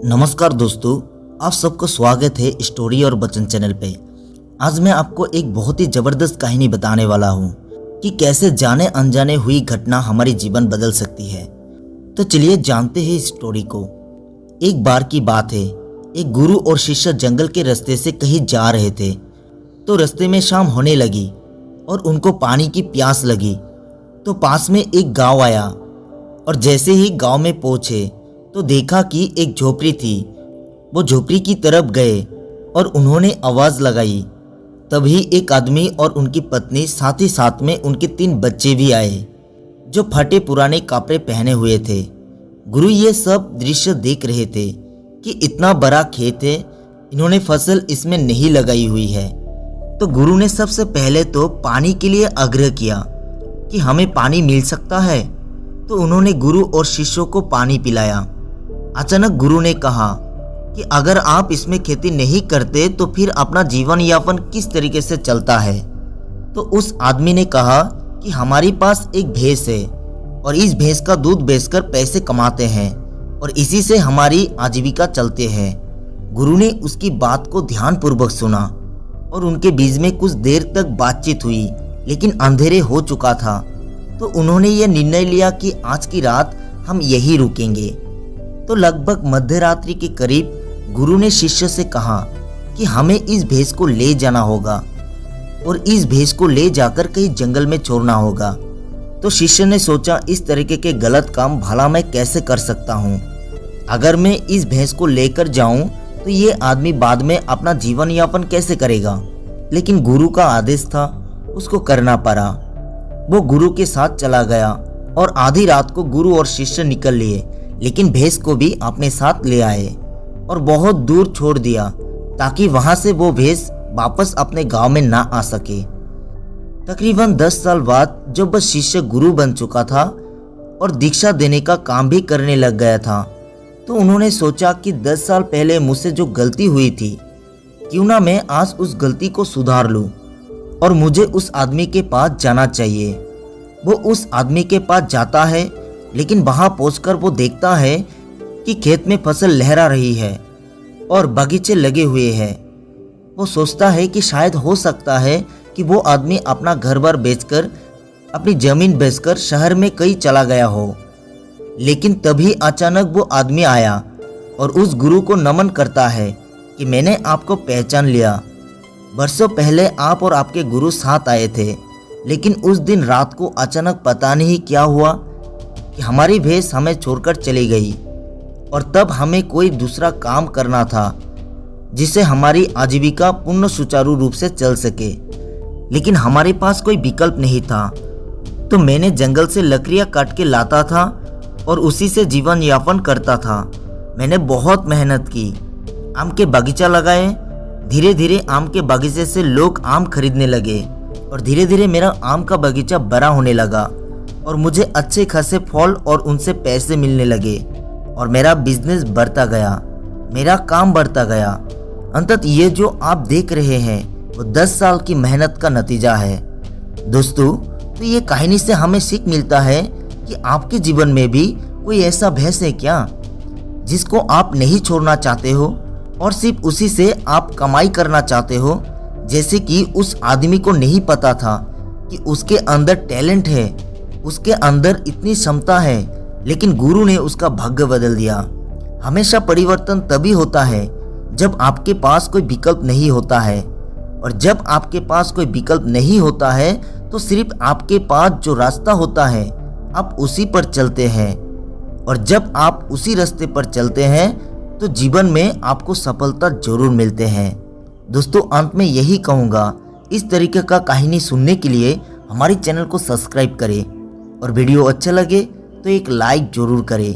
नमस्कार दोस्तों, आप सबको स्वागत है स्टोरी और बचन चैनल पे। आज मैं आपको एक बहुत ही ज़बरदस्त कहानी बताने वाला हूँ कि कैसे जाने अनजाने हुई घटना हमारी जीवन बदल सकती है। तो चलिए जानते हैं इस स्टोरी को। एक बार की बात है, एक गुरु और शिष्य जंगल के रास्ते से कहीं जा रहे थे। तो रास्ते में शाम होने लगी और उनको पानी की प्यास लगी। तो पास में एक गाँव आया और जैसे ही गाँव में पहुँचे तो देखा कि एक झोपड़ी थी। वो झोपड़ी की तरफ गए और उन्होंने आवाज़ लगाई। तभी एक आदमी और उनकी पत्नी, साथ ही साथ में उनके 3 बच्चे भी आए जो फटे पुराने कपड़े पहने हुए थे। गुरु ये सब दृश्य देख रहे थे कि इतना बड़ा खेत है, इन्होंने फसल इसमें नहीं लगाई हुई है। तो गुरु ने सबसे पहले तो पानी के लिए आग्रह किया कि हमें पानी मिल सकता है। तो उन्होंने गुरु और शिष्यों को पानी पिलाया। अचानक गुरु ने कहा कि अगर आप इसमें खेती नहीं करते तो फिर अपना जीवन यापन किस तरीके से चलता है। तो उस आदमी ने कहा कि हमारे पास एक भैंस है और इस भैंस का दूध बेचकर पैसे कमाते हैं और इसी से हमारी आजीविका चलते हैं। गुरु ने उसकी बात को ध्यानपूर्वक सुना और उनके बीच में कुछ देर तक बातचीत हुई, लेकिन अंधेरे हो चुका था। तो उन्होंने ये निर्णय लिया कि आज की रात हम यहीं रुकेंगे। तो लगभग मध्यरात्रि के करीब गुरु ने शिष्य से कहा कि हमें इस भैंस को ले जाना होगा और इस भैंस को ले जाकर कहीं जंगल में छोड़ना होगा। तो शिष्य ने सोचा, इस तरीके के गलत काम भला मैं कैसे कर सकता हूँ। अगर मैं इस भैंस को लेकर जाऊँ तो ये आदमी बाद में अपना जीवन यापन कैसे करेगा। लेकिन गुरु का आदेश था, उसको करना पड़ा। वो गुरु के साथ चला गया और आधी रात को गुरु और शिष्य निकल लिए, लेकिन भैंस को भी अपने साथ ले आए और बहुत दूर छोड़ दिया ताकि वहां से वो भैंस वापस अपने गांव में ना आ सके। तकरीबन 10 साल बाद जब वह शिष्य गुरु बन चुका था और दीक्षा देने का काम भी करने लग गया था, तो उन्होंने सोचा कि 10 साल पहले मुझसे जो गलती हुई थी, क्यों ना मैं आज उस गलती को सुधार लूं और मुझे उस आदमी के पास जाना चाहिए। वो उस आदमी के पास जाता है, लेकिन वहां पहुंचकर वो देखता है कि खेत में फसल लहरा रही है और बगीचे लगे हुए हैं। वो सोचता है कि शायद हो सकता है कि वो आदमी अपना घर बार बेचकर, अपनी जमीन बेचकर शहर में कहीं चला गया हो। लेकिन तभी अचानक वो आदमी आया और उस गुरु को नमन करता है कि मैंने आपको पहचान लिया। वर्षों पहले आप और आपके गुरु साथ आए थे, लेकिन उस दिन रात को अचानक पता नहीं क्या हुआ कि हमारी भैंस हमें छोड़कर चली गई और तब हमें कोई दूसरा काम करना था जिससे हमारी आजीविका पूर्ण सुचारू रूप से चल सके, लेकिन हमारे पास कोई विकल्प नहीं था। तो मैंने जंगल से लकड़ियां काट के लाता था और उसी से जीवन यापन करता था। मैंने बहुत मेहनत की, आम के बगीचा लगाए। धीरे धीरे आम के बगीचे से लोग आम खरीदने लगे और धीरे धीरे मेरा आम का बगीचा बड़ा होने लगा और मुझे अच्छे खासे फल और उनसे पैसे मिलने लगे और मेरा बिजनेस बढ़ता गया, मेरा काम बढ़ता गया। अंततः ये जो आप देख रहे हैं वो 10 साल की मेहनत का नतीजा है। दोस्तों, तो ये कहानी से हमें सीख मिलता है कि आपके जीवन में भी कोई ऐसा भैंस है क्या जिसको आप नहीं छोड़ना चाहते हो और सिर्फ उसी से आप कमाई करना चाहते हो। जैसे कि उस आदमी को नहीं पता था कि उसके अंदर टैलेंट है, उसके अंदर इतनी क्षमता है, लेकिन गुरु ने उसका भाग्य बदल दिया। हमेशा परिवर्तन तभी होता है जब आपके पास कोई विकल्प नहीं होता है, और जब आपके पास कोई विकल्प नहीं होता है तो सिर्फ आपके पास जो रास्ता होता है आप उसी पर चलते हैं, और जब आप उसी रास्ते पर चलते हैं तो जीवन में आपको सफलता जरूर मिलते हैं। दोस्तों, अंत में यही कहूँगा, इस तरीके का कहानी सुनने के लिए हमारे चैनल को सब्सक्राइब करें और वीडियो अच्छा लगे तो एक लाइक जरूर करें।